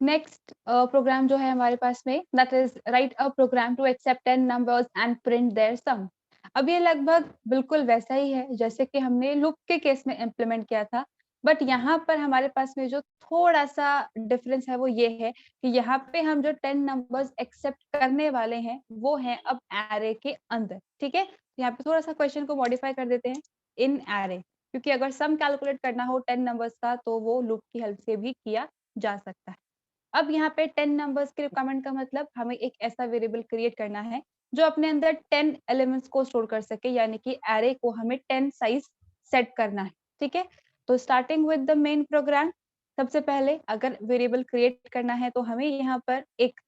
Next programme जो है हमारे पास में, that is write a program to accept 10 numbers and print their sum. अब ये लगभग बिल्कुल वैसा ही है जैसे कि हमने लूप के केस में इम्प्लीमेंट किया था, बट यहाँ पर हमारे पास में जो थोड़ा सा डिफरेंस है वो ये है कि यहाँ पे हम जो 10 नंबर्स एक्सेप्ट करने वाले हैं वो हैं अब एरे के अंदर। ठीक है, यहाँ पे थोड़ा सा क्वेश्चन को मॉडिफाई कर देते हैं, इन एरे, क्योंकि अगर सम कैलकुलेट करना हो 10 नंबर्स का तो वो लूप की हेल्प से भी किया जा सकता है। अब यहाँ पे 10 नंबर्स के रिक्वायरमेंट का मतलब हमें एक ऐसा वेरिएबल क्रिएट करना है जो अपने अंदर 10 एलिमेंट्स को स्टोर कर सके, यानी कि एरे को हमें 10 साइज सेट करना है। ठीक है, तो starting with the main program, सबसे पहले अगर वेरिएबल क्रिएट करना है तो हमें यहाँ पर एक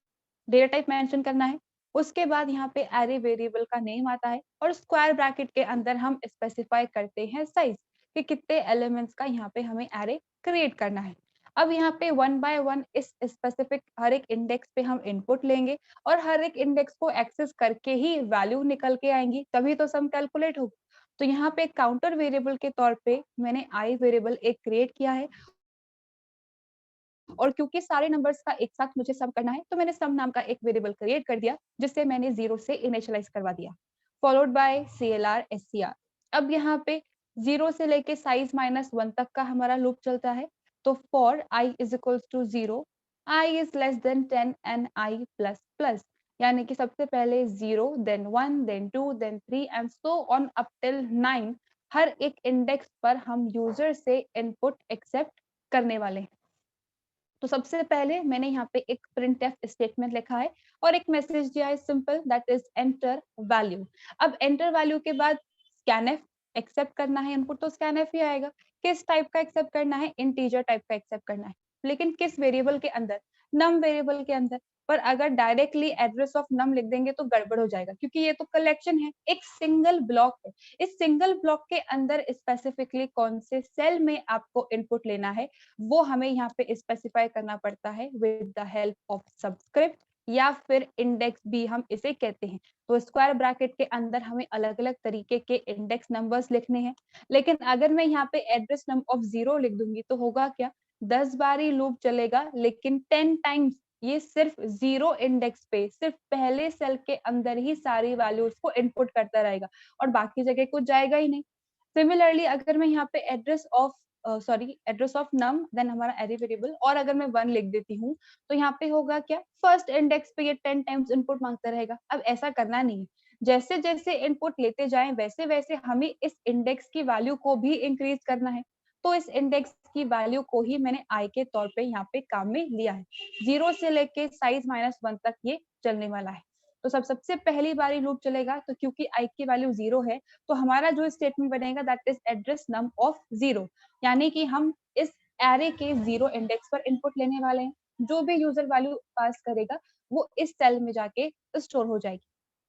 डेटा टाइप मेंशन करना है। उसके बाद यहाँ पे एरे वेरिएबल का नेम आता है और स्क्वायर ब्रैकेट के अंदर हम स्पेसिफाई करते हैं साइज कि कितने एलिमेंट्स का यहाँ पे हमें एरे क्रिएट करना है। अब यहाँ पे 1 बाय 1 इस स्पेसिफिक हर एक इंडेक्स पे हम इनपुट लेंगे और हर एक इंडेक्स को एक्सेस करके ही वैल्यू निकल के आएंगी, तभी तो सम कैलकुलेट होगी। तो यहाँ पे काउंटर वेरिएबल के तौर पे मैंने आई वेरिएबल एक क्रिएट किया है, और क्योंकि सारे नंबर्स का एक साथ मुझे सम करना है तो मैंने सम नाम का एक वेरिएबल क्रिएट कर दिया जिससे मैंने 0 से इनिशियलाइज करवा दिया, फॉलोड बाय CLR SCR। अब यहाँ पे 0 से लेके साइज -1 तक का हमारा लूप चलता है। तो for i is equals to 0, i is less than 10 and i plus plus, यानी कि सबसे पहले 0, then 1, then 2, then 3 and so on up till 9 हर एक इंडेक्स पर हम यूजर से इनपुट एक्सेप्ट करने वाले हैं। तो सबसे पहले मैंने यहाँ पे एक printf स्टेटमेंट लिखा है और एक मैसेज दिया है simple, that is enter value. अब एंटर वैल्यू के बाद scanf एक्सेप्ट करना है इनपुट, तो scanf ही आएगा। किस टाइप का एक्सेप्ट करना है? इंटीजर टाइप का एक्सेप्ट करना है, लेकिन किस वेरिएबल के अंदर? नम वेरिएबल के अंदर। पर अगर डायरेक्टली एड्रेस ऑफ नम लिख देंगे तो गड़बड़ हो जाएगा, क्योंकि ये तो कलेक्शन है, एक सिंगल ब्लॉक है। इस सिंगल ब्लॉक के अंदर स्पेसिफिकली कौन से सेल में आपको इनपुट लेना है वो हमें यहाँ पे स्पेसिफाई करना पड़ता है with the help of subscript, या फिर इंडेक्स भी हम इसे कहते हैं। तो स्क्वायर ब्रैकेट के अंदर हमें अलग अलग तरीके के इंडेक्स नंबर्स लिखने हैं, लेकिन अगर मैं यहाँ पे एड्रेस नम ऑफ 0 लिख दूंगी तो होगा क्या? 10 बार ही लूप चलेगा, लेकिन 10 टाइम्स ये सिर्फ 0 इंडेक्स पे सिर्फ पहले सेल के अंदर ही सारी वैल्यूज को इनपुट करता रहेगा और बाकी जगह कुछ जाएगा ही नहीं। सिमिलरली अगर मैं यहाँ पे एड्रेस ऑफ नम देन हमारा एरे वेरिएबल, और अगर मैं 1 लिख देती हूँ तो यहाँ पे होगा क्या? फर्स्ट इंडेक्स पे ये 10 टाइम्स इनपुट मांगता रहेगा। अब ऐसा करना नहीं है, जैसे जैसे इनपुट लेते जाएं वैसे वैसे हमें इस इंडेक्स की वैल्यू को भी इंक्रीज करना है। तो इस इंडेक्स की वैल्यू को ही मैंने आई के तौर पे यहाँ पे काम में लिया है। 0 से लेके साइज -1 तक ये चलने वाला है। तो सबसे पहली बारी लूप चलेगा, तो क्योंकि आई की वैल्यू 0 है तो हमारा जो स्टेटमेंट बनेगा that is address num of 0, यानी कि हम इस एरे के 0 इंडेक्स पर इनपुट लेने वाले हैं। जो भी यूजर वैल्यू पास करेगा वो इस सेल में जाके स्टोर हो जाएगी।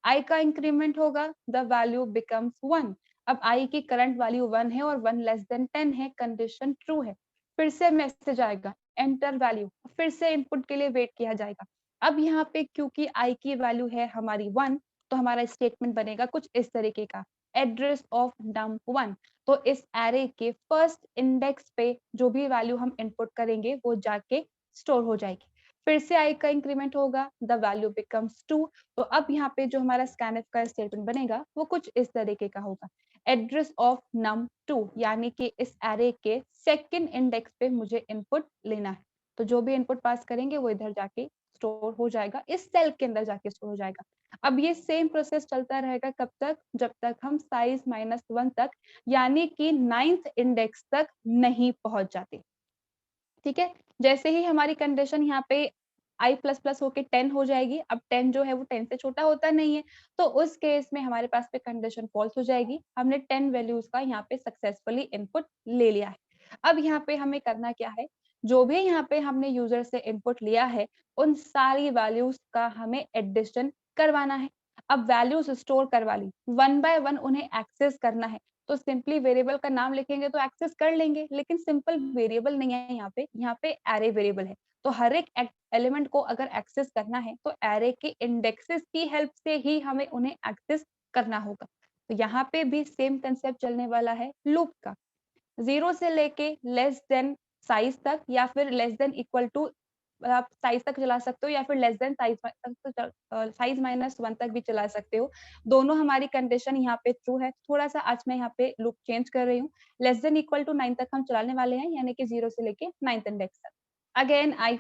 आई का इंक्रीमेंट होगा, द वैल्यू बिकम्स 1। अब आई की करंट वैल्यू 1 है और 1 लेस देन 10 है, कंडीशन ट्रू है। फिर से मैसेज आएगा एंटर वैल्यू, फिर से इनपुट के लिए वेट किया जाएगा। अब यहाँ पे क्योंकि आई की वैल्यू है हमारी 1, तो हमारा स्टेटमेंट बनेगा कुछ इस तरीके का, एड्रेस ऑफ num1। तो इस एरे के फर्स्ट इंडेक्स पे जो भी वैल्यू हम इनपुट करेंगे वो जाके स्टोर हो जाएगी। फिर से आई का इंक्रीमेंट होगा, द वैल्यू बिकम्स 2। तो अब यहाँ पे जो हमारा स्कैनफ का स्टेटमेंट बनेगा वो कुछ इस तरीके का होगा, एड्रेस ऑफ num2, यानी कि इस एरे के सेकंड इंडेक्स पे मुझे इनपुट लेना है। तो जो भी इनपुट पास करेंगे वो इधर जाके स्टोर हो जाएगा, इस सेल के अंदर जाके स्टोर हो जाएगा। अब ये सेम प्रोसेस चलता रहेगा कब तक? जब तक हम साइज -1 तक, यानी कि 9th इंडेक्स तक नहीं पहुंच जाते। ठीक है, जैसे ही हमारी कंडीशन यहाँ पे i प्लस प्लस होके 10 हो जाएगी। अब 10 जो है वो 10 से छोटा होता नहीं है, तो उस केस में हमारे पास पे कंडीशन फॉल्स हो जाएगी। हमने 10 वैल्यूज का यहाँ पे सक्सेसफुली इनपुट ले लिया है। अब यहाँ पे हमें करना क्या है? जो भी यहाँ पे हमने यूजर से इनपुट लिया है उन सारी वैल्यूज का हमें एडिशन करवाना है। अब वैल्यूज स्टोर करवा ली, 1 बाय 1 उन्हें एक्सेस करना है। तो सिंपली वेरिएबल का नाम लिखेंगे तो एक्सेस कर लेंगे, लेकिन सिंपल वेरिएबल नहीं है यहाँ पे एरे वेरिएबल है। तो हर एक एलिमेंट को अगर एक्सेस करना है तो एरे के इंडेक्सेस की हेल्प से ही हमें उन्हें एक्सेस करना होगा। तो यहाँ पे भी सेम कंसेप्ट चलने वाला है लूप का, 0 से लेके लेस देन साइज तक या फिर लेस देन इक्वल टू आप साइज तक चला सकते हो या फिर लेस देन साइज तक, साइज -1 तक भी चला सकते हो। दोनों हमारी कंडीशन यहाँ पे ट्रू है। थोड़ा-सा आज मैं यहाँ पे लूप चेंज कर रही हूँ। लेस देन इक्वल टू 9 तक हम चलाने वाले हैं, यानी कि 0 से लेके 9th इंडेक्स तक। Again i++।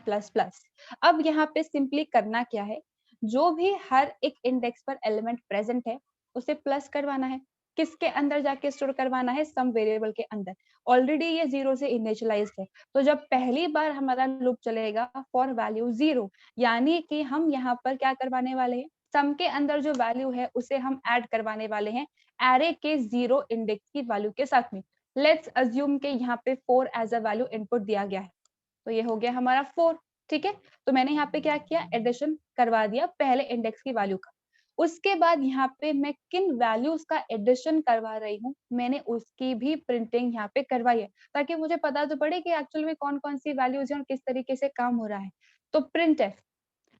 अब यहाँ पे सिंपली करना क्या है, जो भी हर एक इंडेक्स पर एलिमेंट प्रेजेंट है, उसे प्लस करवाना है। किसके अंदर जाके स्टोर करवाना है? सम वेरिएबल के अंदर। ऑलरेडी ये 0 से इनिशियलाइज्ड है, तो जब पहली बार हमारा लूप चलेगा फॉर वैल्यू 0, यानी कि हम यहाँ पर क्या करवाने वाले हैं? सम के अंदर जो वैल्यू है उसे हम ऐड करवाने वाले हैं एरे के 0 इंडेक्स की वैल्यू के साथ में। लेट्स अज्यूम के यहाँ पे 4 एज अ वैल्यू इनपुट दिया गया है, तो ये हो गया हमारा 4। ठीक है, तो मैंने यहाँ पे क्या किया? एडिशन करवा दिया पहले इंडेक्स की वैल्यू का। उसके बाद यहाँ पे मैं किन वैल्यूज का एडिशन करवा रही हूँ, मैंने उसकी भी प्रिंटिंग यहाँ पे करवाई है, ताकि मुझे पता तो पड़े कि एक्चुअल में कौन-कौन सी वैल्यूज हैं और किस तरीके से काम हो रहा है। तो printf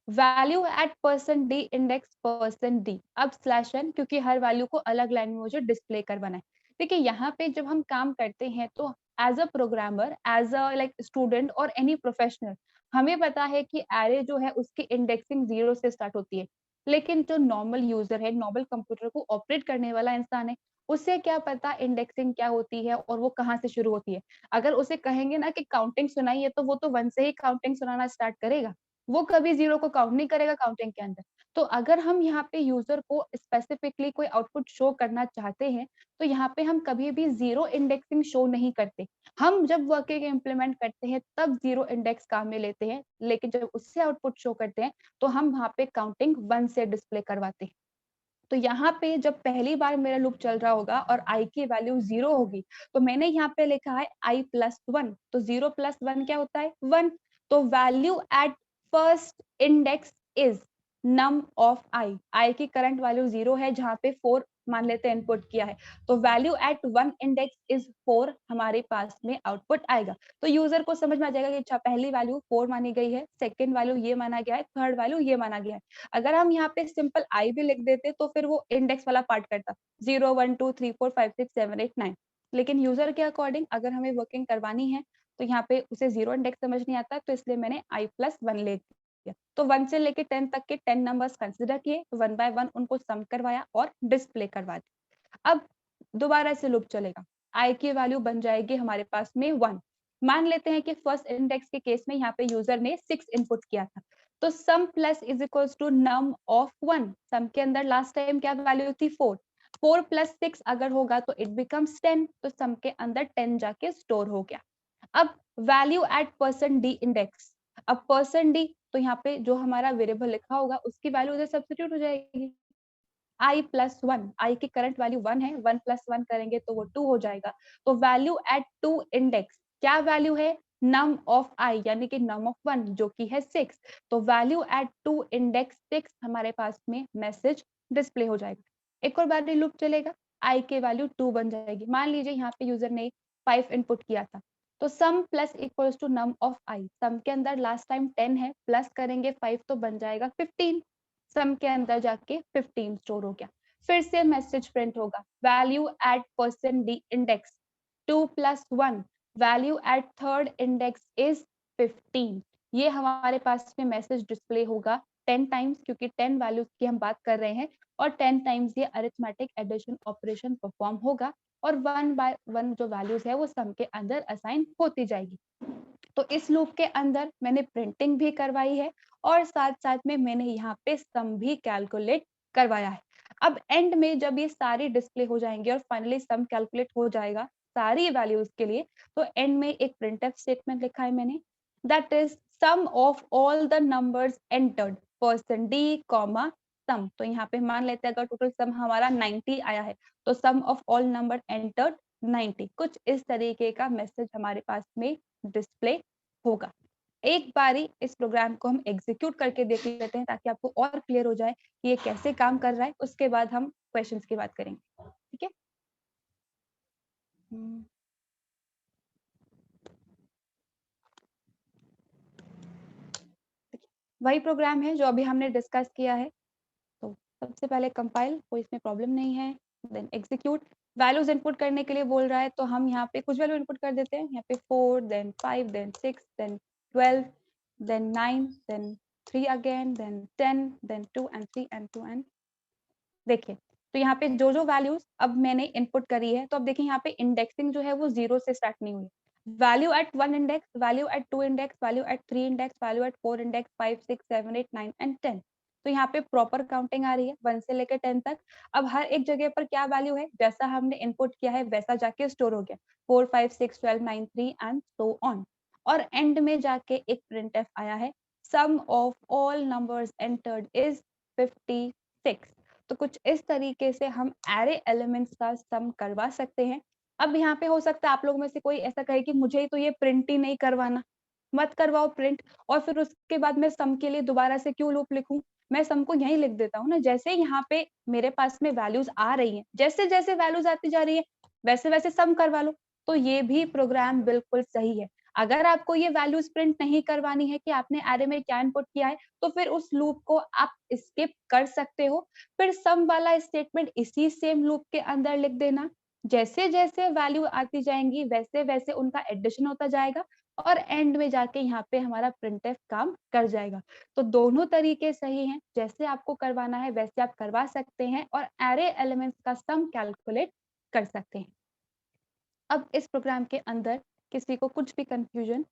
value at %d index %d, अब /n, क्योंकि हर वैल्यू को अलग लाइन में मुझे डिस्प्ले करवाना है। देखिए यहाँ पे जब हम काम करते हैं तो as a programmer, as a like student और एनी प्रोफेशनल, हमें पता है कि एरे जो है उसकी इंडेक्सिंग 0 से स्टार्ट होती है। लेकिन जो नॉर्मल यूजर है, नॉर्मल कंप्यूटर को ऑपरेट करने वाला इंसान है, उसे क्या पता इंडेक्सिंग क्या होती है और वो कहाँ से शुरू होती है। अगर उसे कहेंगे ना कि काउंटिंग सुनाइए, तो वो तो 1 से ही काउंटिंग सुनाना स्टार्ट करेगा। वो कभी 0 को काउंट नहीं करेगा काउंटिंग के अंदर। तो अगर हम यहाँ पे यूज़र को स्पेसिफिकली कोई आउटपुट शो करना चाहते हैं, तो यहाँ पे हम कभी भी 0 इंडेक्सिंग शो नहीं करते। हम जब वर्किंग इम्प्लीमेंट करते हैं तब 0 इंडेक्स काम में लेते हैं, लेकिन जब उससे आउटपुट शो करते हैं, तो हम वहाँ पे काउंटिंग 1 से डिस्प्ले करवाते हैं। तो यहाँ पे जब पहली बार मेरा लूप चल रहा होगा और i की वैल्यू 0 होगी, तो मैंने यहाँ पे लिखा है i+1, तो 0 + 1 क्या होता है? 1। तो value at first index is num of i की करंट वैल्यू 0 है, जहाँ पे 4 मान लेते हैं इनपुट किया है, तो वैल्यू एट 1 इंडेक्स इज 4 हमारे पास में आउटपुट आएगा। तो यूजर को समझ में आ जाएगा कि अच्छा पहली वैल्यू 4 मानी गई है, सेकंड वैल्यू ये माना गया है, थर्ड वैल्यू ये माना गया है। अगर हम यहाँ पे सिंपल आई भी लिख देते तो फिर वो इंडेक्स वाला पार्ट करता, 0 1 2 3 4 5 6 7 8 9। लेकिन यूजर के अकॉर्डिंग अगर हमें वर्किंग करवानी है, तो यहाँ पे उसे 0 इंडेक्स समझ नहीं आता, तो इसलिए मैंने i+1 ले दिया। तो 1 से लेके 10 तक के 10 नंबर्स कंसिडर किए, 1 बाय 1 उनको सम करवाया और डिस्प्ले करवा दिया। अब दोबारा से लूप चलेगा, i की वैल्यू बन जाएगी हमारे पास में 1। मान लेते हैं कि फर्स्ट इंडेक्स के केस में यहाँ पे यूजर ने 6 इनपुट किया था, तो sum plus is equals to num of 1। Sum के अंदर लास्ट टाइम क्या वैल्यू थी? 4। 4 + 6 अगर होगा तो इट बिकम्स 10, तो सम के अंदर 10 जाके स्टोर हो गया। अब वैल्यू एट %d इंडेक्स, अब %d, तो यहाँ पे जो हमारा वेरिएबल लिखा होगा उसकी वैल्यू उधर सब्स्टिट्यूट हो जाएगी। i+1, i की करंट वैल्यू 1 है, 1 + 1 करेंगे तो वो 2 हो जाएगा। तो वैल्यू एट 2 इंडेक्स क्या वैल्यू है? नम ऑफ i, यानी कि नम ऑफ 1 जो कि है 6। तो वैल्यू एट 2 इंडेक्स 6 हमारे पास में मैसेज डिस्प्ले हो जाएगा। एक और बार लूप चलेगा, i की वैल्यू 2 बन जाएगी। मान लीजिए यहाँ पे यूजर ने 5 इनपुट किया था, तो sum plus equals to num of i। Sum के अंदर लास्ट टाइम 10 है, प्लस करेंगे 5 तो बन जाएगा 15। सम के अंदर जाके 15 स्टोर हो गया। फिर से मैसेज प्रिंट होगा, value at %d index 2 + 1, value at third index is 15। ये हमारे पास में मैसेज डिस्प्ले होगा 10 टाइम्स, क्योंकि 10 वैल्यूज की हम बात कर रहे हैं और 10 टाइम्स ये अरिथमेटिक एडिशन ऑपरेशन परफॉर्म होगा और 1 बाय 1 जो वैल्यूज है वो सम के अंदर असाइन होती जाएगी। तो इस लूप के अंदर मैंने प्रिंटिंग भी करवाई है और साथ-साथ में मैंने यहाँ पे सम भी कैलकुलेट करवाया है। अब एंड में जब ये सारी डिस्प्ले हो जाएंगे और फाइनली सम कैलकुलेट हो जाएगा सारी वैल्यूज के लिए, तो एंड में एक प्रिंटफ स्टेटमेंट लिखा है मैंने, that is sum of all the numbers entered %d, sum. तो यहाँ पे मान लेते हैं अगर टोटल सम हमारा 90 आया है, तो सम ऑफ ऑल नंबर एंटर्ड 90। कुछ इस तरीके का मैसेज हमारे पास में डिस्प्ले होगा। एक बारी इस प्रोग्राम को हम एग्जीक्यूट करके देख लेते हैं, ताकि आपको और क्लियर हो जाए कि ये कैसे काम कर रहा है। उसके बाद हम क्वेश्चंस की बात करेंगे। ठीक है? वही प्रोग्राम है जो अभी हमने डिस्कस किया है। तो सबसे पहले कंपाइल, कोई इसमें प्रॉब्लम नहीं है, देन एग्जीक्यूट। वैल्यूज इनपुट करने के लिए बोल रहा है, तो हम यहाँ पे कुछ वैल्यू इनपुट कर देते हैं। यहाँ पे 4, then 5, then 6, then 12। then 9, then 3 again, then 10, then 2 and 3 and 2 and देखिए, तो यहाँ पे जो वैल्यूज अब मैंने इनपुट करी है, तो अब देखिए यहाँ पे इंडेक्सिंग जो है वो 0 से स्टार्ट नहीं हुई। Value at 1 index, value at 2 index, value at 3 index, value at 4 index, 5, 6, 7, 8, 9 and 10। तो यहाँ पे प्रॉपर काउंटिंग आ रही है 1 से लेकर 10 तक। अब हर एक जगह पर क्या वैल्यू है, जैसा हमने इनपुट किया है वैसा जाके स्टोर हो गया। 4, 5, 6, 12, 9, 3 एंड सो ऑन। और एंड में जाके एक प्रिंटफ आया है, sum of all numbers entered is 56। तो कुछ इस तरीके से हम एरे एलिमेंट्स का सम करवा सकते हैं। अब यहाँ पे हो सकता है आप लोगों में से कोई ऐसा कहे कि मुझे तो ये प्रिंट ही नहीं करवाना, मत करवाओ प्रिंट, और फिर उसके बाद मैं सम के लिए दोबारा से क्यों लूप लिखूं, मैं सम को यहीं लिख देता हूँ ना। जैसे यहाँ पे मेरे पास में वैल्यूज आ रही हैं, जैसे जैसे वैल्यूज आती जा रही है वैसे वैसे सम करवा लो, तो ये भी प्रोग्राम बिल्कुल सही है। अगर आपको ये वैल्यूज प्रिंट नहीं करवानी है कि आपने एरे में क्या इनपुट किया है, तो फिर उस लूप को आप स्किप कर सकते हो। फिर सम वाला स्टेटमेंट इसी सेम लूप के अंदर लिख देना। जैसे जैसे वैल्यू आती जाएंगी वैसे वैसे उनका एडिशन होता जाएगा और एंड में जाके यहाँ पे हमारा प्रिंटफ काम कर जाएगा। तो दोनों तरीके सही हैं, जैसे आपको करवाना है वैसे आप करवा सकते हैं और एरे एलिमेंट्स का सम कैलकुलेट कर सकते हैं। अब इस प्रोग्राम के अंदर किसी को कुछ भी confusion?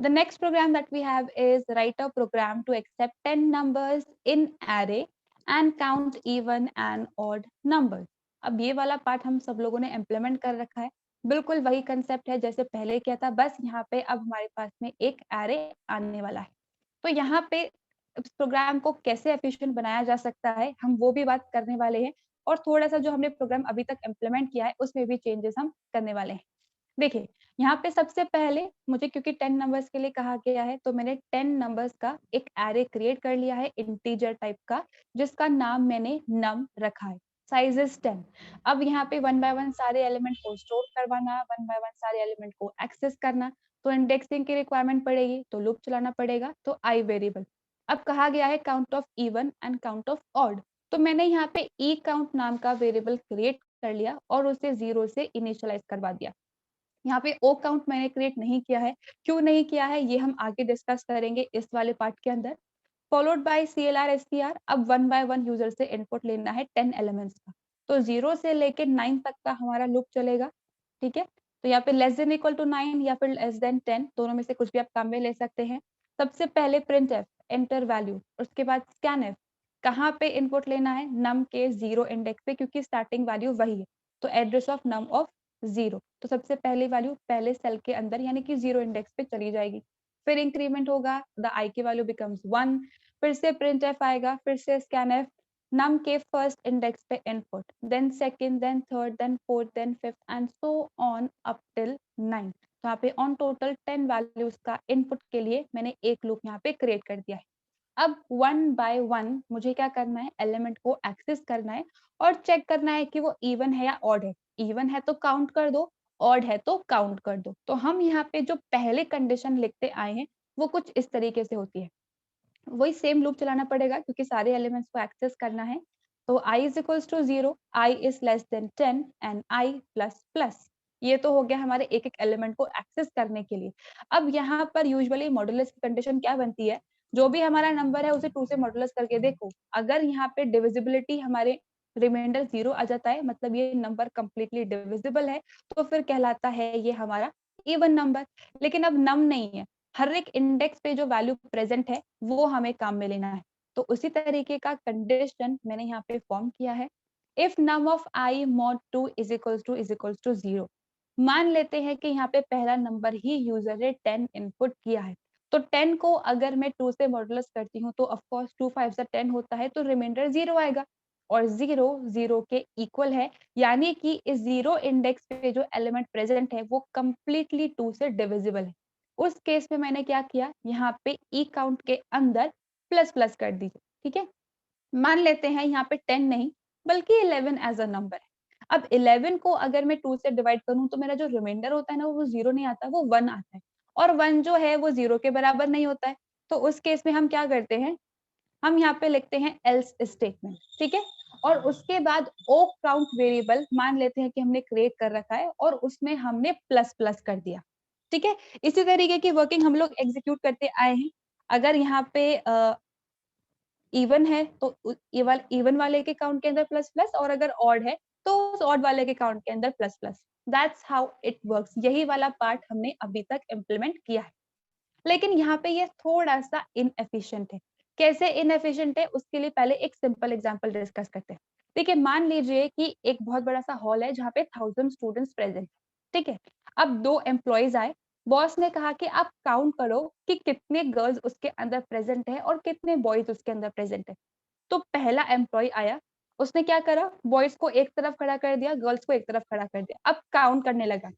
The next program that we have is write a program to accept 10 numbers in array and count even and odd numbers. अब ये वाला पार्ट हम सब लोगों ने इम्प्लीमेंट कर रखा है। बिल्कुल वही कंसेप्ट है जैसे पहले किया था, बस यहाँ पे अब हमारे पास में एक एरे आने वाला है। तो यहाँ पे इस प्रोग्राम को कैसे एफिशिएंट बनाया जा सकता है, हम वो भी बात करने वाले हैं और थोड़ा-सा जो हमने प्रोग्राम अभी तक इम्प्लीमेंट किया है, उसमें भी चेंजेस हम करने वाले हैं। देखिए, यहाँ पे सबसे पहले मुझे क्योंकि 10 नंबर्स के लिए कहा गया है, तो मैंने 10 नंबर्स का एक एरे क्रिएट कर लिया है इंटीजर टाइप का, जिसका नाम मैंने नम रखा है। Size is 10। अब यहाँ पे वन बाय वन सारे एलिमेंट को स्टोर करवाना, वन बाय वन सारे एलिमेंट को एक्सेस करना, तो इंडेक्सिंग की रिक्वायरमेंट पड़ेगी, तो लूप चलाना पड़ेगा, तो आई वेरिएबल। अब कहा गया है count of even and count of odd, तो मैंने यहाँ पे ई काउंट नाम का वेरिएबल क्रिएट कर लिया और उसे 0 से इनिशियलाइज करवा दिया। यहाँ पे ओ काउंट मैंने क्रिएट नहीं किया है। क्यों नहीं किया है ये हम आगे डिस्कस करेंगे इस वाले पार्ट के अंदर। Followed by CLR STR। अब वन बाय वन यूजर से इनपुट लेना है 10 एलिमेंट्स का, तो 0 से लेके 9 तक का हमारा लूप चलेगा। ठीक है, तो यहाँ पे लेस देन इक्वल टू 9 या फिर लेस देन 10, दोनों में से कुछ भी आप काम में ले सकते हैं। सबसे पहले प्रिंट एफ एंटर वैल्यू, उसके बाद स्कैन एफ। कहाँ पे इनपुट लेना है, नम के 0 इंडेक्स पे, क्योंकि स्टार्टिंग वैल्यू वही है, तो एड्रेस ऑफ नम ऑफ 0। तो सबसे पहली वैल्यू पहले सेल के अंदर यानी कि 0 इंडेक्स पे चली जाएगी। फिर इंक्रीमेंट होगा, द आई की वैल्यू बिकम्स 1, फिर से प्रिंट एफ आएगा, फिर से स्कैन एफ, नम के फर्स्ट इंडेक्स पे input, then second, then third, then fourth, then fifth and so on up till 9। तो यहाँ पे ऑन टोटल 10 वैल्यूज का इनपुट के लिए मैंने एक लूप यहाँ पे क्रिएट कर दिया है। अब वन बाय वन मुझे क्या करना है, एलिमेंट को एक्सेस करना है और चेक करना है कि वो इवन है या ऑड है। इवन है तो काउंट कर दो, ऑड है तो काउंट कर दो। तो हम यहाँ पे जो पहले कंडीशन लिखते आए हैं वो कुछ इस तरीके से होती है। वही सेम लूप चलाना पड़ेगा क्योंकि सारे एलिमेंट्स को एक्सेस करना है। तो i is equals to 0, i is less than 10 and i plus plus. ये तो हो गया हमारे एक एक एलिमेंट को एक्सेस करने के लिए। अब यहाँ पर यूजुअली मॉडुलस की कंडीशन क्या बनती है, जो भी हमारा नंबर है उसे 2 से मॉडुलस करके देखो। अगर यहाँ पे डिविजिबिलिटी हमारे रिमाइंडर 0 आ जाता है, मतलब ये नंबर कंप्लीटली डिविजिबल है, तो फिर कहलाता है ये हमारा इवन नंबर। लेकिन अब नम नहीं है, हर एक इंडेक्स पे जो वैल्यू प्रेजेंट है वो हमें काम में लेना है। तो उसी तरीके का कंडीशन मैंने यहाँ पे फॉर्म किया है। If num of i mod 2 is equals to 0। मान लेते हैं कि यहाँ पे पहला नंबर ही यूजर ने 10 इनपुट किया है, तो 10 को अगर मैं 2 से मॉडुलस करती हूँ तो ऑफ कोर्स 2 5 से 10 होता है, तो रिमाइंडर 0 आएगा और 0 0 के इक्वल है, यानी कि इस 0 इंडेक्स पे जो एलिमेंट प्रेजेंट है वो कंप्लीटली 2 से डिविजिबल है। उस केस में मैंने क्या किया, यहाँ पे ई काउंट के अंदर प्लस प्लस कर दीजिए। ठीक है, मान लेते हैं यहाँ पे 10 नहीं बल्कि 11 एज अ नंबर है। अब 11 को अगर मैं 2 से डिवाइड करूं तो मेरा जो रिमाइंडर होता है ना वो 0 नहीं आता, वो 1 आता है, और 1 जो है वो 0 के बराबर नहीं होता है। तो उस केस में हम क्या करते हैं, हम यहाँ पे लिखते हैं एल्स स्टेटमेंट, ठीक है। और उसके बाद ओ काउंट वेरिएबल मान लेते हैं कि हमने क्रिएट कर रखा है और उसमें हमने प्लस प्लस कर दिया, ठीक है। इसी तरीके की वर्किंग हम लोग एग्जीक्यूट करते आए हैं। अगर यहाँ पे इवन है तो इवन वाले के काउंट के अंदर प्लस प्लस, और अगर ऑड है तो उस ऑड वाले के काउंट के अंदर plus plus. That's how it works. यही वाला पार्ट हमने अभी तक इम्प्लीमेंट किया है, लेकिन यहाँ पे ये थोड़ा सा इनएफिशिएंट है। कैसे इनएफिशिएंट है, उसके लिए पहले एक सिंपल एग्जांपल डिस्कस करते हैं। देखिए, मान लीजिए कि एक बहुत बड़ा सा हॉल है जहाँ पे 1000 स्टूडेंट्स प्रेजेंट, ठीक है। अब 2 एम्प्लॉइज आए, बॉस ने कहा कि आप काउंट करो कि कितने गर्ल्स उसके अंदर प्रेजेंट है और कितने बॉयज उसके अंदर प्रेजेंट है। तो पहला एम्प्लॉय आया, उसने क्या करा, बॉयज को एक तरफ खड़ा कर दिया, गर्ल्स को एक तरफ खड़ा कर दिया। अब काउंट करने लगा,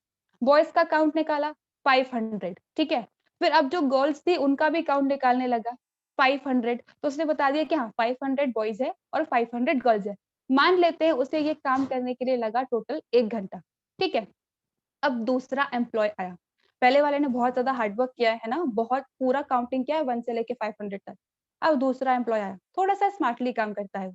बॉयज का काउंट निकाला 500, ठीक है। फिर अब जो गर्ल्स थी उनका भी काउंट निकालने लगा 500, तो उसने बता दिया कि हाँ 500 बॉयज है और 500 गर्ल्स है। मान लेते हैं उसे ये काम करने के लिए लगा टोटल 1 घंटा, ठीक है। अब दूसरा एम्प्लॉय आया, पहले वाले ने बहुत ज्यादा हार्डवर्क किया है ना, बहुत पूरा काउंटिंग किया है 1 से लेके 500 तक। अब दूसरा एम्प्लॉय आया, थोड़ा सा स्मार्टली काम करता है,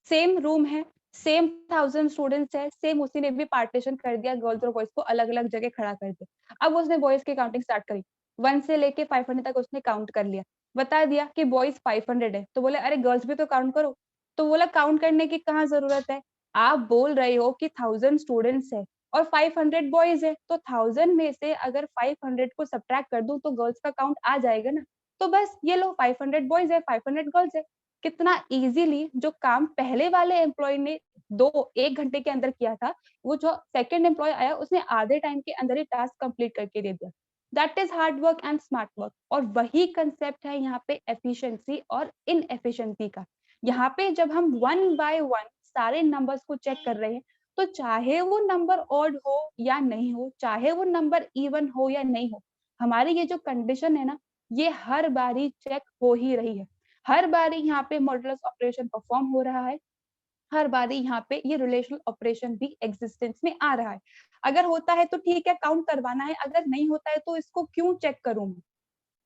सेम रूम है, सेम 1000 स्टूडेंट्स है, सेम उसी ने भी पार्टीशन कर दिया, गर्ल्स और बॉयज को अलग अलग जगह खड़ा कर दिया। अब उसने बॉयज की काउंटिंग स्टार्ट करी, 1 से लेके 500 तक उसने काउंट कर लिया, बता दिया कि बॉयज 500 है। तो बोले अरे गर्ल्स भी तो काउंट करो। तो बोला काउंट करने की कहाँ जरूरत है, आप बोल रहे हो कि 1000 स्टूडेंट्स है और 500 बॉयज है, तो 1000 में से अगर 500 को सब्ट्रैक्ट कर दूं तो गर्ल्स का काउंट आ जाएगा ना। तो बस ये लो, 500 बॉयज है, 500 गर्ल्स है। कितना इजीली जो काम पहले वाले एम्प्लॉय ने 1 घंटे के अंदर किया था, वो जो सेकंड एम्प्लॉय आया उसने आधे टाइम के अंदर ही टास्क कंप्लीट करके दे दिया। That is hard work and smart work. और वही कंसेप्ट है यहाँ पे एफिशिएंसी और इनएफिशिएंसी का। यहाँ पे जब हम 1 बाय 1 सारे नंबर्स को चेक कर रहे हैं, तो चाहे वो नंबर ऑड हो या नहीं हो, चाहे वो नंबर इवन हो या नहीं हो, हमारी ये जो कंडीशन है ना, ये हर बारी चेक हो ही रही है। हर बारी यहाँ पे मॉडुलस ऑपरेशन परफॉर्म हो रहा है, हर बारी यहाँ पे ये रिलेशनल ऑपरेशन भी एग्जिस्टेंस में आ रहा है। अगर होता है तो ठीक है, काउंट करवाना है, अगर नहीं होता है तो इसको क्यों चेक करूं मैं,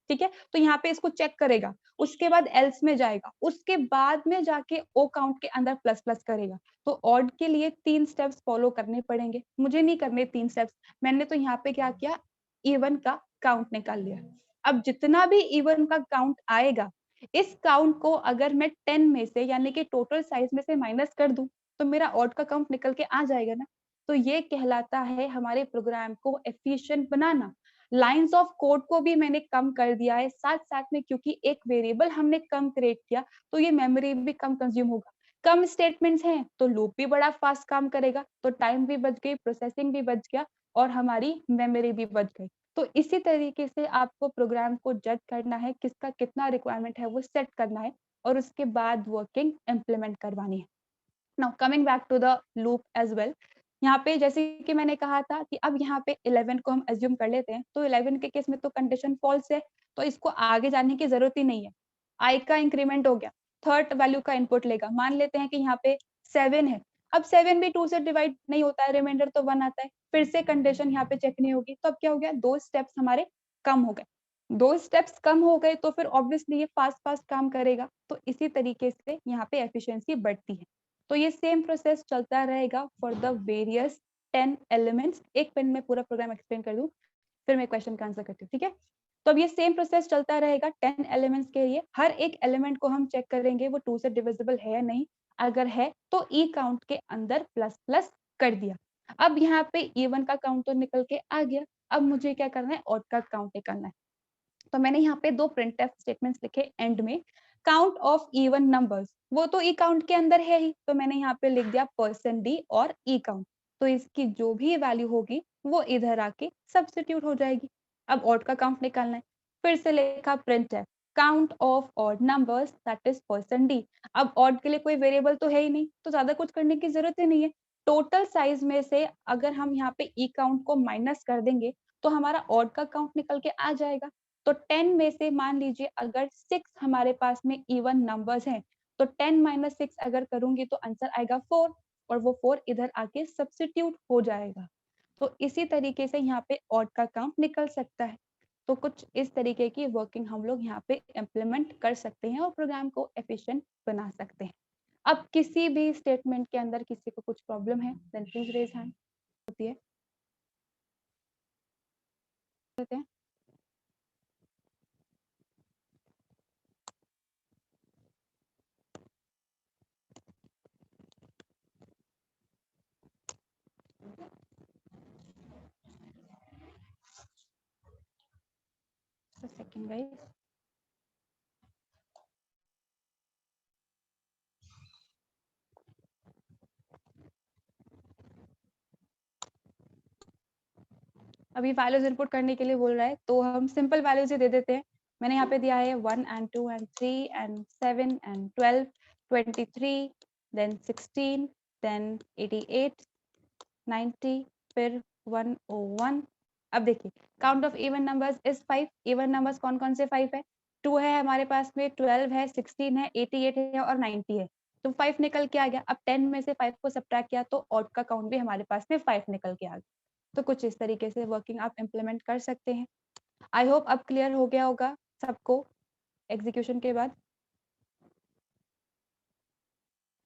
ठीक है। तो यहाँ पे इसको चेक करेगा, उसके बाद एल्स में जाएगा, उसके बाद में जाके ओ काउंट के अंदर प्लस प्लस करेगा। तो ऑड के लिए 3 स्टेप्स फॉलो करने पड़ेंगे, मुझे नहीं करने 3 स्टेप्स। मैंने तो यहाँ पे क्या किया, इवन का काउंट निकाल लिया। अब जितना भी इवन का काउंट आएगा, इस काउंट को अगर मैं 10 में से यानी कि टोटल साइज में से माइनस कर दूं, तो मेरा ऑड का काउंट निकल के आ जाएगा ना। तो ये कहलाता है हमारे प्रोग्राम को efficient banana. Lines of code को भी मैंने कम कर दिया है, साथ साथ में क्योंकि एक वेरिएबल हमने कम क्रिएट किया, तो ये मेमोरी भी कम कंज्यूम होगा। कम स्टेटमेंट्स हैं तो लूप भी बड़ा फास्ट काम करेगा, तो टाइम भी बच गई, प्रोसेसिंग भी बच गया और हमारी मेमोरी भी बच गई। तो इसी तरीके से आपको प्रोग्राम को जज करना है, किसका कितना रिक्वायरमेंट है वो सेट करना है, और उसके बाद वर्किंग इम्प्लीमेंट करवानी है। Now coming back to the loop as well, यहाँ पे जैसे कि मैंने कहा था कि अब यहाँ पे 11 को हम अज्यूम कर लेते हैं, तो 11 के केस में तो कंडीशन फॉल्स है, तो इसको आगे जाने की जरूरत ही नहीं है। आई का इंक्रीमेंट हो गया, थर्ड वैल्यू का इनपुट लेगा। मान लेते हैं कि यहाँ पे 7 है, अब 7 भी 2 से डिवाइड नहीं होता है, रिमाइंडर तो 1 आता है, फिर से कंडीशन यहाँ पे चेक नहीं होगी। तो अब क्या हो गया, 2 स्टेप्स हमारे कम हो गए। 2 स्टेप्स कम हो गए तो फिर ऑब्वियसली ये फास्ट फास्ट काम करेगा। तो इसी तरीके से यहाँ पे एफिशिएंसी बढ़ती है। तो ये सेम प्रोसेस चलता रहेगा फॉर द वेरियस 10 एलिमेंट्स। एक पेन में पूरा प्रोग्राम एक्सप्लेन कर दूं, फिर मैं क्वेश्चन का आंसर करती हूँ, ठीक है। तो अब ये सेम प्रोसेस चलता रहेगा 10 एलिमेंट्स के लिए। हर एक एलिमेंट को हम चेक करेंगे वो 2 से डिविजिबल है या नहीं, अगर है तो ई काउंट के अंदर प्लस प्लस कर दिया। अब यहाँ पे इवन का काउंट तो निकल के आ गया, अब मुझे क्या करना है, ऑड का काउंट निकालना है। तो मैंने यहाँ पे 2 प्रिंटफ स्टेटमेंट्स लिखे एंड में। काउंट ऑफ इवन नंबर्स, वो तो ई काउंट के अंदर है ही, तो मैंने यहाँ पे लिख दिया %d और ई काउंट। तो इसकी जो भी वैल्यू होगी वो इधर आके सब्स्टिट्यूट हो जाएगी। अब ऑड का काउंट निकालना है, फिर से लिखा printf count of odd numbers that is %d। अब ऑड के लिए कोई वेरिएबल तो है ही नहीं, तो ज्यादा कुछ करने की जरूरत ही नहीं है। टोटल साइज में से अगर हम यहाँ पे ई काउंट को माइनस कर देंगे तो हमारा ऑड का काउंट निकल के आ जाएगा। तो 10 में से मान लीजिए अगर 6 हमारे पास में इवन नंबर्स हैं, तो 10 माइनस 6 अगर करूंगी तो आंसर आएगा 4, और वो 4 इधर आके सब्स्टिट्यूट हो जाएगा। तो इसी तरीके से यहाँ पे ऑड का काउंट निकल सकता है। तो कुछ इस तरीके की वर्किंग हम लोग यहाँ पे इम्प्लीमेंट कर सकते हैं और प्रोग्राम को एफिशिएंट बना सकते हैं। अब किसी भी स्टेटमेंट के अंदर किसी को कुछ प्रॉब्लम है, देन प्लीज रेज हैंड। होती है होते हैं सेकंड गाइस। अभी वैल्यूज इनपुट करने के लिए बोल रहा है, तो हम सिंपल वैल्यूज ही दे देते हैं। मैंने यहाँ पे दिया है 1 and 2 and 3 and 7 and 12, 23, then 16, then 88, 90, फिर 101। अब देखिए, count of even numbers is 5। Even numbers कौन कौन से 5 है? 2 है हमारे पास में, 12 है, 16 है, 88 है और 90 है। तो 5 निकल के आ गया। अब 10 में से 5 को सब्ट्रैक्ट किया तो ऑड का काउंट भी हमारे पास में 5 निकल के आ गया। तो कुछ इस तरीके से वर्किंग आप इम्प्लीमेंट कर सकते हैं। आई होप अब क्लियर हो गया होगा सबको एग्जीक्यूशन के बाद।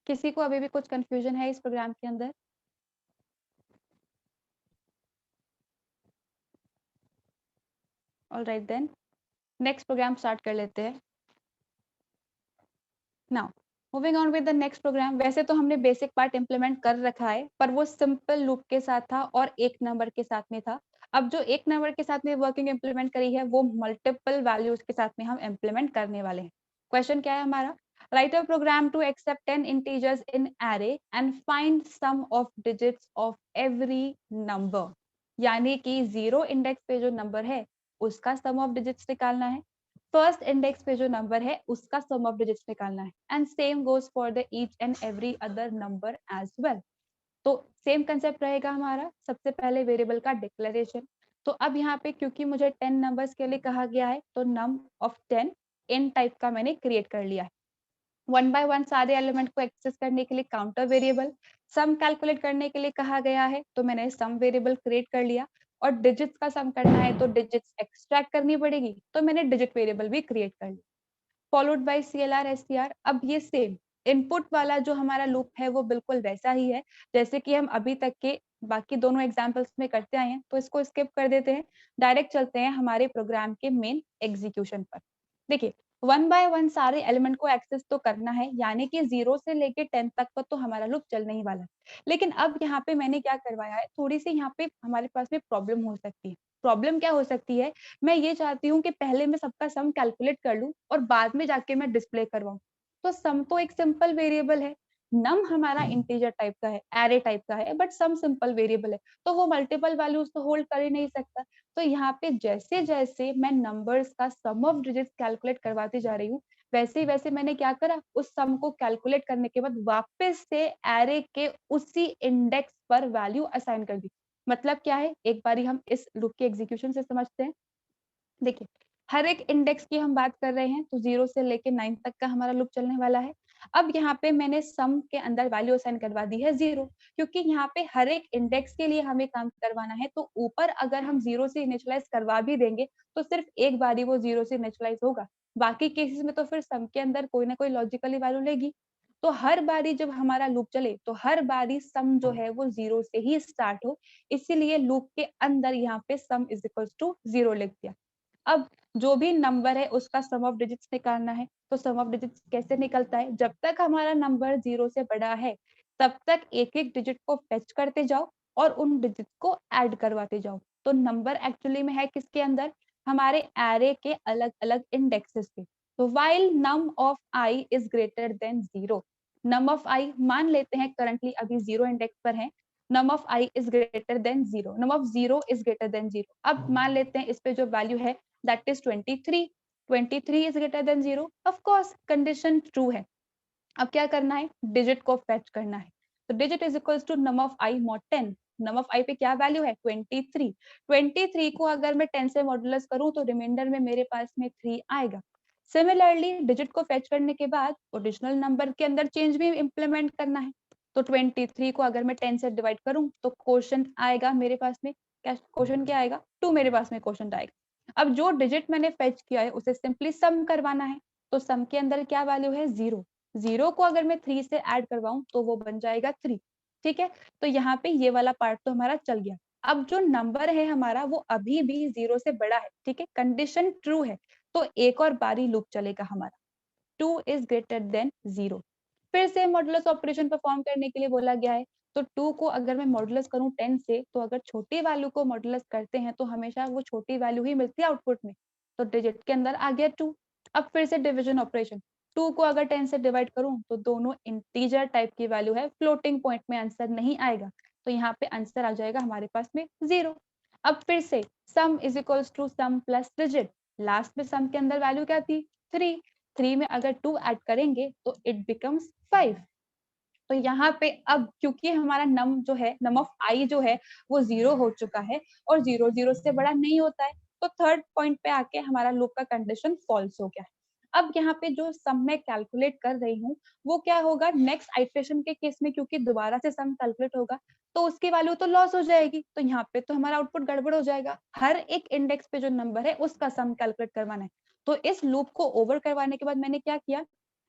किसी को अभी भी कुछ कंफ्यूजन है इस प्रोग्राम के अंदर? Alright then, next program start कर लेते हैं। Now moving on with the next program. वैसे तो हमने बेसिक पार्ट इम्प्लीमेंट कर रखा है, पर वो सिंपल लूप के साथ था और एक नंबर के साथ में था। अब जो एक नंबर के साथ में वर्किंग इम्प्लीमेंट करी है, वो मल्टीपल वैल्यूज के साथ में हम इम्प्लीमेंट करने वाले हैं। क्वेश्चन क्या है हमारा? Write a program to accept 10 integers in array and find sum of digits of every number. यानी कि 0 इंडेक्स पे जो नंबर है उसका सम ऑफ डिजिट्स निकालना है, फर्स्ट इंडेक्स पे जो नंबर है उसका सम ऑफ डिजिट्स निकालना है, and same goes for the each and every other number as well. तो सेम कंसेप्ट रहेगा हमारा। सबसे पहले वेरिएबल का डिक्लेरेशन। तो अब यहाँ पे क्योंकि मुझे 10 नंबर्स के लिए कहा गया है, तो नम ऑफ 10 इन टाइप का मैंने क्रिएट कर लिया है। 1 बाय 1 सारे एलिमेंट को एक्सेस करने के लिए काउंटर वेरिएबल, सम कैलकुलेट करने के लिए कहा गया है, तो मैंने सम वेरिएबल क्रिएट कर लिया। और डिजिट्स का सम करना है तो डिजिट्स एक्सट्रैक्ट करनी पड़ेगी, तो मैंने डिजिट वेरिएबल भी क्रिएट कर लिया। Followed by CLR STR। अब ये सेम इनपुट वाला जो हमारा लूप है वो बिल्कुल वैसा ही है जैसे कि हम अभी तक के बाकी दोनों एग्जांपल्स में करते आए हैं, तो इसको स्किप कर देते हैं, डायरेक्ट चलते हैं हमारे प्रोग्राम के मेन एग्जीक्यूशन पर। देखिए, 1 बाय 1 सारे एलिमेंट को एक्सेस तो करना है, यानी कि 0 से लेके 10 तक का तो हमारा लूप चलने ही वाला है। लेकिन अब यहाँ पे मैंने क्या करवाया है, थोड़ी सी यहाँ पे हमारे पास में प्रॉब्लम हो सकती है। प्रॉब्लम क्या हो सकती है? मैं ये चाहती हूँ कि पहले मैं सबका सम कैलकुलेट कर लूं और बाद में जाके मैं डिस्प्ले करवाऊं। तो सम तो एक सिंपल वेरिएबल है, नम हमारा इंटीजर टाइप का है, एरे टाइप का है, बट सम सिंपल वेरिएबल है, तो वो मल्टीपल वैल्यूज तो होल्ड कर ही नहीं सकता। तो यहाँ पे जैसे जैसे मैं नंबर्स का सम ऑफ डिजिट्स कैलकुलेट करवाती जा रही हूँ, वैसे वैसे मैंने क्या करा, उस सम को कैलकुलेट करने के बाद वापस से एरे के उसी इंडेक्स पर वैल्यू असाइन कर दी। मतलब क्या है, एक बारी हम इस लूप के एग्जीक्यूशन से समझते हैं। देखिए, हर एक इंडेक्स की हम बात कर रहे हैं, तो 0 से लेके 9 तक का हमारा लूप चलने वाला है। अब यहाँ पे मैंने सम के अंदर वैल्यू असाइन करवा दी है 0, क्योंकि यहाँ पे हर एक इंडेक्स के लिए हमें काम करवाना है, तो ऊपर अगर हम 0 से इनिशियलाइज करवा भी देंगे तो सिर्फ एक बारी वो 0 से इनिशियलाइज होगा। बाकी केसेस में तो फिर सम के अंदर कोई ना कोई लॉजिकली वैल्यू लेगी। तो हर बारी जब हमारा लूप चले तो हर बारी सम जो है वो 0 से ही स्टार्ट हो, इसीलिए लूप के अंदर यहाँ पे सम इज इक्वल्स टू 0 लिख दिया। अब जो भी नंबर है उसका सम ऑफ डिजिट्स निकालना है, तो सम ऑफ डिजिट्स कैसे निकलता है? जब तक हमारा नंबर 0 से बड़ा है तब तक एक एक डिजिट को फेच करते जाओ और उन डिजिट को ऐड करवाते जाओ। तो नंबर एक्चुअली में है किसके अंदर? हमारे एरे के अलग अलग इंडेक्सेस पे। तो while num of i is greater than 0, num of i मान लेते हैं करंटली अभी 0 इंडेक्स पर है, num of i is greater than 0, num of 0 is greater than 0। अब मान लेते हैं इस पे जो वैल्यू है that is 23, 23 is greater than 0, of course condition true है। अब क्या करना है? डिजिट को फेच करना है, तो digit is equals to num of i mod 10। Num of i पे क्या वैल्यू है? 23। 23 को अगर मैं 10 से मॉडुलस करूं तो रिमाइंडर में मेरे पास में 3 आएगा। सिमिलरली डिजिट को फेच करने के बाद ओरिजिनल नंबर के अंदर चेंज भी इम्प्लीमेंट करना है, तो 23 को अगर मैं 10 से डिवाइड करूं तो क्वोशंट आएगा मेरे पास में, क्या क्वोशंट क्या आएगा? 2 मेरे पास में क्वोशंट आएगा। अब जो डिजिट मैंने फेच किया है उसे सिंपली सम करवाना है, तो सम के अंदर क्या वैल्यू है 0। 0 को अगर मैं 3 से ऐड करवाऊं तो वो बन जाएगा 3। ठीक है, तो यहाँ पे ये वाला पार्ट तो हमारा चल गया। अब जो नंबर है हमारा वो अभी भी 0 से बड़ा है, ठीक है, कंडीशन ट्रू है, तो एक और बारी लूप चलेगा हमारा, 2 इज ग्रेटर देन 0। फिर से मॉडुलस ऑपरेशन परफॉर्म करने के लिए बोला गया है, तो 2 को अगर मैं मॉडुलस करूं 10 से, तो अगर छोटी वैल्यू को मॉडुलस करते हैं तो हमेशा वो छोटी वैल्यू ही मिलती है आउटपुट में, तो डिजिट के अंदर आ गया 2। अब फिर से डिवीजन ऑपरेशन, 2 को अगर 10 से डिवाइड करूं तो दोनों इंटीजर टाइप की वैल्यू है, फ्लोटिंग पॉइंट में आंसर नहीं आएगा, तो यहाँ पे आंसर आ जाएगा हमारे पास में 0। अब फिर से sum is equals to sum plus digit, last में सम के अंदर वैल्यू क्या थी 3, 3 में अगर 2 ऐड करेंगे तो इट बिकम्स 5। तो यहाँ पे अब क्योंकि हमारा नम जो है, नम ऑफ आई जो है वो 0 हो चुका है और 0 0 से बड़ा नहीं होता है, तो थर्ड पॉइंट पे आके हमारा लूप का कंडीशन फॉल्स हो गया है। अब यहाँ पे जो सम मैं कैलकुलेट कर रही हूँ वो क्या होगा, नेक्स्ट आइटरेशन के केस में क्योंकि दोबारा से सम कैलकुलेट होगा तो उसकी वैल्यू तो लॉस हो जाएगी, तो यहाँ पे तो हमारा आउटपुट गड़बड़ हो जाएगा। हर एक इंडेक्स पे जो नंबर है उसका सम कैलकुलेट करवाना है, तो इस लूप को ओवर करवाने के बाद मैंने क्या किया,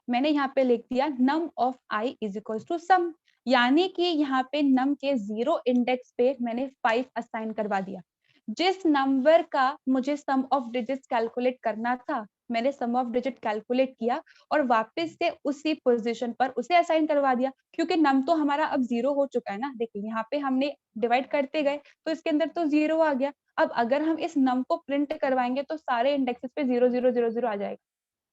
मैंने यहाँ पे लिख दिया num of i is equal to sum, यानी कि यहाँ पे नम के 0 इंडेक्स पे मैंने 5 असाइन करवा दिया। जिस नंबर का मुझे सम ऑफ डिजिट्स कैलकुलेट करना था मैंने सम ऑफ डिजिट कैलकुलेट किया और वापस से उसी पोजीशन पर उसे असाइन करवा दिया, क्योंकि नम तो हमारा अब 0 हो चुका है ना। देखिए यहाँ पे हमने डिवाइड करते गए तो इसके अंदर तो 0 आ गया। अब अगर हम इस नम को प्रिंट करवाएंगे तो सारे इंडेक्सेस पे 0 0 0 0 आ जाएगा,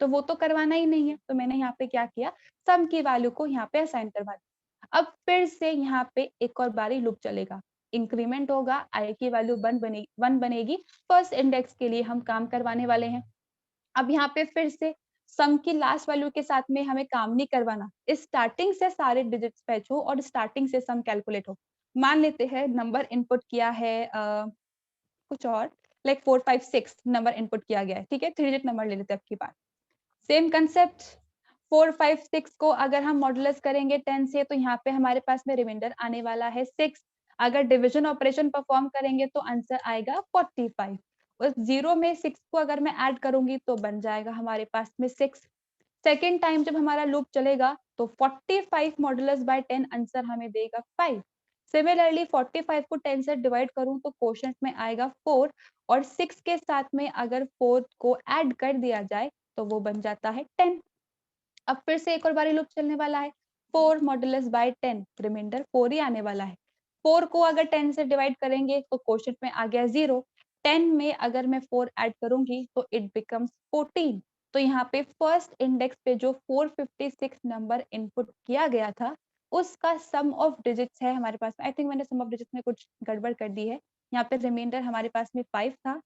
तो वो तो करवाना ही नहीं है, तो मैंने यहाँ पे क्या किया, सम की वैल्यू को यहाँ पे असाइन करवा दिया। अब फिर से यहाँ पे एक और बारी लूप चलेगा, इंक्रीमेंट होगा, आई की वैल्यू 1 बनेगी, फर्स्ट इंडेक्स के लिए हम काम करवाने वाले हैं। अब यहाँ पे फिर से सम की लास्ट वैल्यू के साथ में हमें काम नहीं करवाना, स्टार्टिंग से सारे डिजिट्स फेच हो और स्टार्टिंग से सम कैलकुलेट हो। मान लेते हैं नंबर इनपुट किया है कुछ और, लाइक 4 5 6 नंबर इनपुट किया गया है, ठीक है, 3 डिजिट नंबर ले लेते हैं अब की बार। सेम कंसेप्ट, 4 5 6 को अगर हम मॉडुलस करेंगे 10 से तो यहाँ पे हमारे पास में रिमाइंडर आने वाला है 6। अगर डिवीजन ऑपरेशन परफॉर्म करेंगे तो आंसर आएगा 45। उस 0 में 6 को अगर मैं ऐड करूंगी तो बन जाएगा हमारे पास में 6। सेकेंड टाइम जब हमारा लूप चलेगा तो 45 मॉडुलस बाय 10 आंसर हमें देगा 5। सिमिलरली 45 को 10 से डिवाइड करूं तो क्वोशंट में आएगा 4 और 6 के साथ में अगर 4 को ऐड कर दिया जाए तो वो बन जाता है 10। अब फिर से एक और बारी लूप चलने वाला है, 4 मॉडुलस बाय 10, रिमाइंडर 4 ही आने वाला है। 4 को अगर 10 से डिवाइड करेंगे तो क्वोशंट में आ गया 0। 10 में अगर मैं 4 ऐड करूंगी तो इट बिकम्स 14। तो यहाँ पे फर्स्ट इंडेक्स पे जो 456 नंबर इनपुट किया गया था उसका सम ऑफ डिजिट्स है हमारे पास में। आई थिंक मैंने सम ऑफ डिजिट्स में कुछ गड़बड़ कर दी है। यहाँ पे रिमाइंडर हमारे पास में 5 था,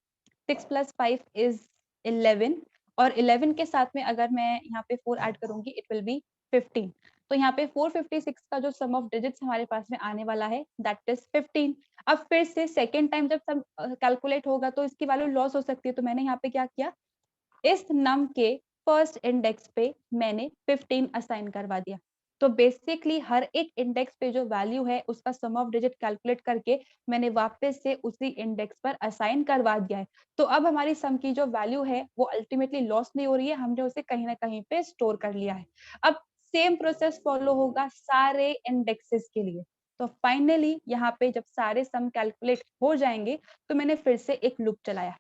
6 प्लस 5 इज 11 और 11 के साथ में अगर मैं यहाँ पे 4 ऐड करूंगी इट विल बी 15। तो यहाँ पे 456 का जो सम ऑफ डिजिट्स हमारे पास में आने वाला है दैट इज 15। अब फिर से सेकेंड टाइम जब सम कैलकुलेट होगा तो इसकी वैल्यू लॉस हो सकती है, तो मैंने यहाँ पे क्या किया, इस नम के फर्स्ट इंडेक्स पे मैंने 15 असाइन करवा दिया। तो बेसिकली हर एक इंडेक्स पे जो वैल्यू है उसका सम ऑफ डिजिट कैलकुलेट करके मैंने वापस से उसी इंडेक्स पर असाइन करवा दिया है। तो अब हमारी सम की जो वैल्यू है वो अल्टीमेटली लॉस नहीं हो रही है, हमने उसे कहीं ना कहीं पे स्टोर कर लिया है। अब सेम प्रोसेस फॉलो होगा सारे इंडेक्सेस के लिए। तो फाइनली यहाँ पे जब सारे सम कैलकुलेट हो जाएंगे तो मैंने फिर से एक लूप चलाया,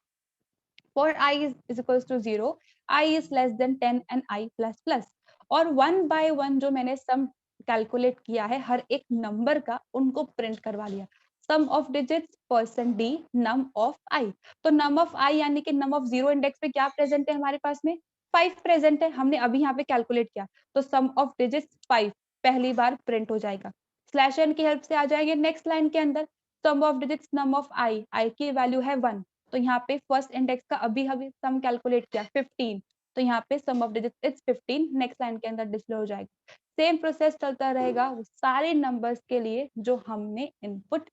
for I is equals to 0, I is less than 10 and I plus plus, और वन बाय वन जो मैंने सम कैलकुलेट किया है हर एक नंबर का उनको प्रिंट करवा लिया। Sum of digits percent d num of i, तो नम ऑफ आई यानी कि नम ऑफ 0 इंडेक्स पे क्या प्रेजेंट है हमारे पास में 5 प्रेजेंट है, हमने अभी यहाँ पे कैलकुलेट किया, तो सम ऑफ डिजिट्स 5 पहली बार प्रिंट हो जाएगा। स्लैश एन की हेल्प से आ जाएंगे नेक्स्ट लाइन के अंदर, सम ऑफ डिजिट्स नम ऑफ आई, आई की वैल्यू है 1, तो यहाँ पे फर्स्ट इंडेक्स का अभी अभी सम कैलकुलेट किया 15, तो यहाँ पे sum of digits is 15 next line के अंदर डिस्प्ले हो जाएगा। सेम प्रोसेस चलता रहेगा सारे नंबर्स के लिए जो हमने इनपुट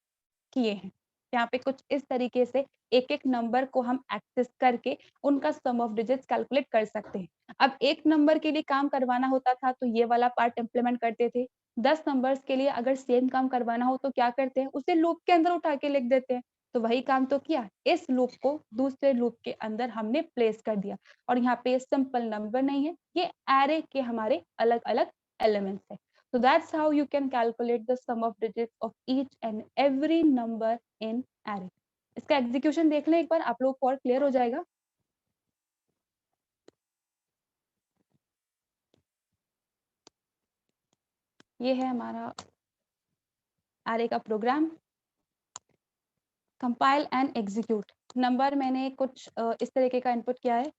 किए हैं। यहाँ पे कुछ इस तरीके से एक एक नंबर को हम एक्सेस करके उनका सम ऑफ डिजिट्स कैलकुलेट कर सकते हैं। अब एक नंबर के लिए काम करवाना होता था तो ये वाला पार्ट इम्प्लीमेंट करते थे, 10 नंबर्स के लिए अगर सेम काम करवाना हो तो क्या करते हैं, उसे लूप के अंदर उठा के लिख देते हैं। तो वही काम तो किया, इस लूप को दूसरे लूप के अंदर हमने प्लेस कर दिया और यहाँ पे सिंपल नंबर नहीं है, ये एरे के हमारे अलग अलग एलिमेंट्स है. So that's how you can calculate the sum of digits of each and every number in array. इसका एग्जीक्यूशन देख लें एक बार, आप लोग को और क्लियर हो जाएगा. ये है हमारा array का program. Compile and execute. Number मैंने कुछ इस तरीके का इनपुट किया है.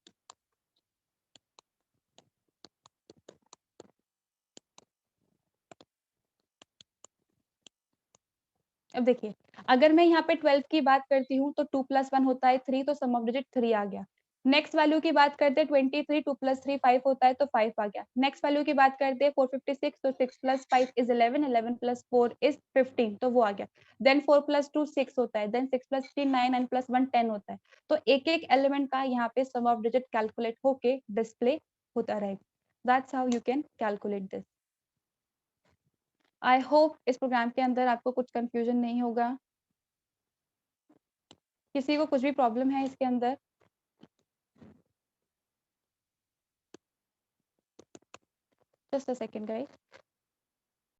अब देखिए, अगर मैं यहाँ पे 12 की बात करती हूँ तो 2 + 1 होता है 3, तो सम ऑफ डिजिट 3 आ गया. नेक्स्ट वैल्यू की बात करते हैं 23, 2 + 3 5 होता है तो 5 आ गया. नेक्स्ट वैल्यू की बात करते हैं 456, तो 6 + 5 इज 11, 11 + 4 इज 15, तो वो आ गया. देन 4 + 2 6 होता है, देन 6 + 3 9, 9 + 1 10 होता है. तो एक एक एलिमेंट का यहाँ पे सम ऑफ डिजिट कैलकुलेट होके डिस्प्ले होता रहेगा. That's how you can calculate this. I hope इस प्रोग्राम के अंदर आपको कुछ कंफ्यूजन नहीं होगा. किसी को कुछ भी प्रॉब्लम है इसके अंदर? Just a second guys.